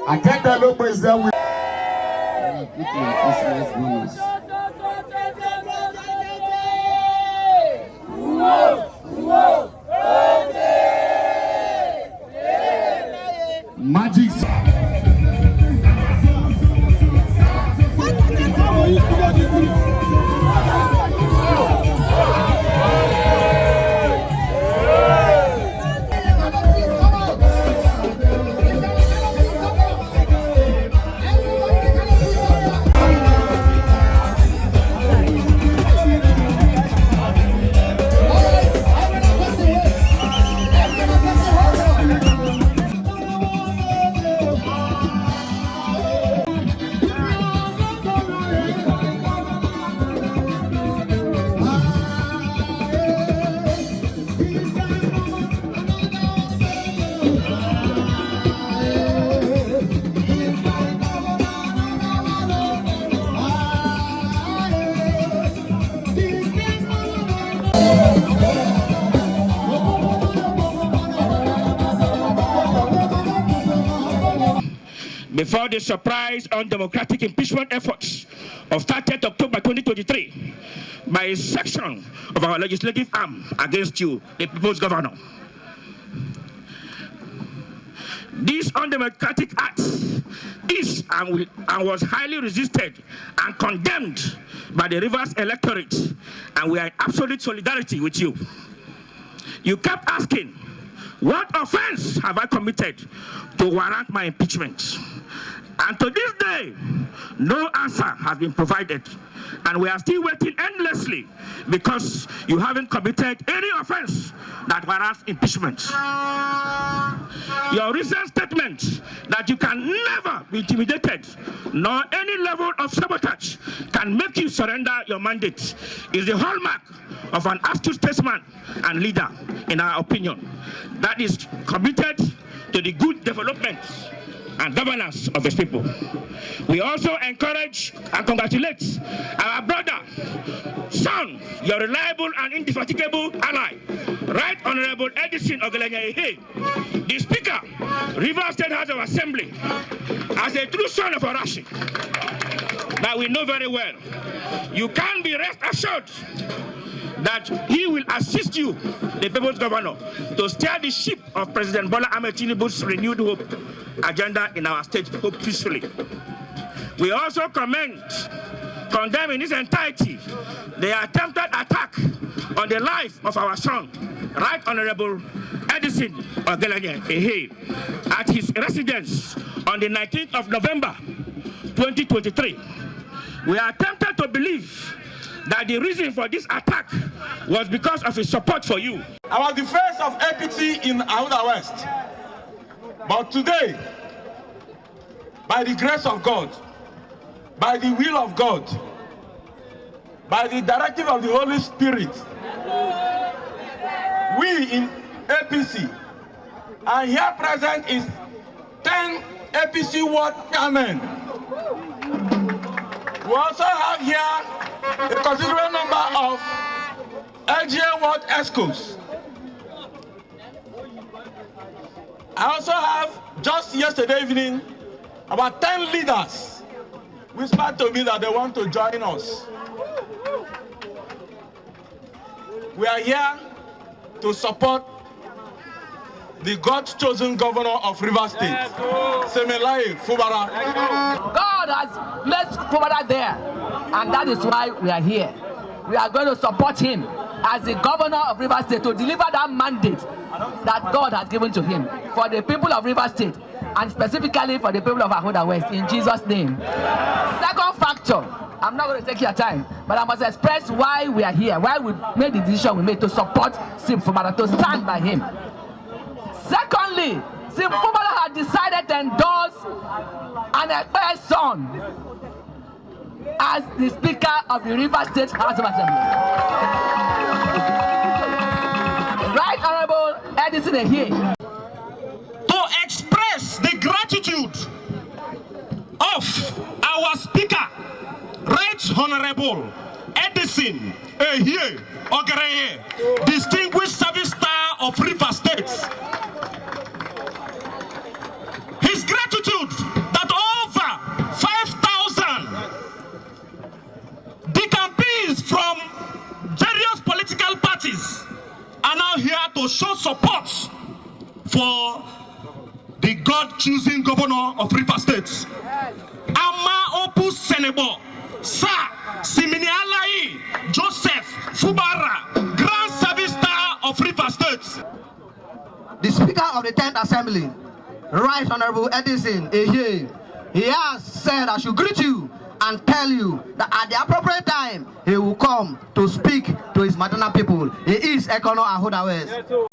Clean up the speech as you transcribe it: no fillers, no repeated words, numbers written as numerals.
Agenda no president will Christmas bonus. magic. Before the surprise undemocratic impeachment efforts of 30th October 2023 by a section of our legislative arm against you, the People's Governor. This undemocratic act is and was highly resisted and condemned by the Rivers electorate, and we are in absolute solidarity with you. You kept asking, what offense have I committed to warrant my impeachment? And to this day, no answer has been provided. And we are still waiting endlessly because you haven't committed any offense that warrants impeachment. Your recent statement that you can never be intimidated, nor any level of sabotage can make you surrender your mandate, is the hallmark of an astute statesman and leader, in our opinion, that is committed to the good development and governance of his people. We also encourage and congratulate our brother, son, your reliable and indefatigable ally, Right Honorable Endorsing, the Speaker, Rivers State House of Assembly, as a true son of Arashi that we know very well. You can be rest assured that he will assist you, the People's Governor, to steer the ship of President Bola Ahmed Tinubu's renewed hope agenda in our state peacefully. We also condemn in its entirety the attempted attack on the life of our son, Right Honorable Endorsing at his residence on the 19th of November 2023. We are tempted to believe that the reason for this attack was because of his support for you. I was the face of APC in Ahuda West. But today, by the grace of God, by the will of God, by the directive of the Holy Spirit, we in APC, and here present is 10 APC ward chairmen. We also have here a considerable number of LGA ward ESCOs. I also have, just yesterday evening, about 10 leaders whispered to me that they want to join us. We are here to support the God-chosen governor of Rivers State, Fubara. God has placed Fubara there, and that is why we are here. We are going to support him as the governor of Rivers State to deliver that mandate that God has given to him for the people of Rivers State, and specifically for the people of Ahuda West, in Jesus' name. Second factor, I'm not going to take your time, but I must express why we are here, why we made the decision we made to support SYMFONI, to stand by him. Secondly, SYMFONI had decided to endorse an son as the Speaker of the Rivers State House of Assembly. Right Honorable Endorsing here. To express the gratitude of our Speaker, Right Honorable Endorsing here, distinguished service star of Rivers State. His gratitude here to show support for the God-choosing governor of Rivers State. Amaechi Senebo, Sir Simini Alai Joseph Fubara, Grand Service Star of Rivers State. The Speaker of the 10th Assembly, Right Honorable Endorsing, he has said I should greet you and tell you that at the appropriate time, he will come to speak to his maternal people. He is Ekono Ahoda West.